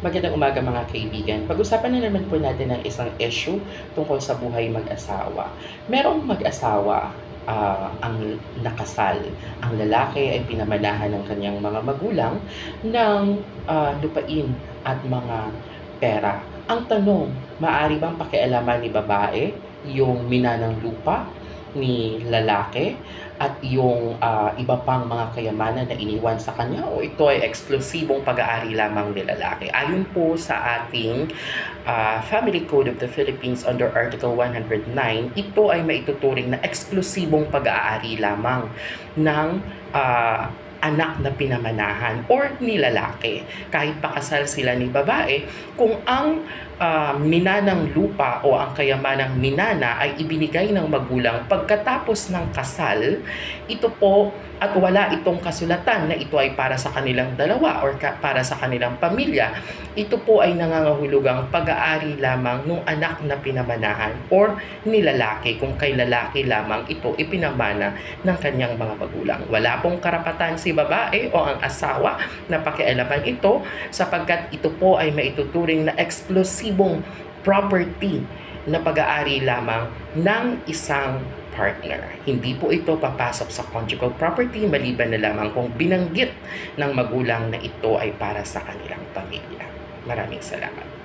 Magandang umaga mga kaibigan. Pag-usapan na naman po natin ang isang issue tungkol sa buhay mag-asawa. Merong mag-asawa ang nakasal. Ang lalaki ay pinamanahan ng kanyang mga magulang ng lupain at mga pera. Ang tanong, maaari bang pakialaman ni babae yung minanang lupa ni lalaki at yung iba pang mga kayamanan na iniwan sa kanya, o ito ay eksklusibong pag-aari lamang ni lalaki? Ayon po sa ating Family Code of the Philippines under Article 109, ito ay maituturing na eksklusibong pag-aari lamang ng anak na pinamanahan or ni lalaki. Kahit pakasal sila ni babae, kung ang minanang lupa o ang kayamanang minana ay ibinigay ng magulang pagkatapos ng kasal, ito po, at wala itong kasulatan na ito ay para sa kanilang dalawa or para sa kanilang pamilya, ito po ay nangangahulugang pag-aari lamang ng anak na pinamanahan or ni lalaki, kung kay lalaki lamang ito ipinamana ng kanyang mga magulang. Wala pong karapatan si babae o ang asawa na pakialaman ito, sapagkat ito po ay maituturing na eksklusibong property na pag-aari lamang ng isang partner. Hindi po ito papasok sa conjugal property maliban na lamang kung binanggit ng magulang na ito ay para sa kanilang pamilya. Maraming salamat.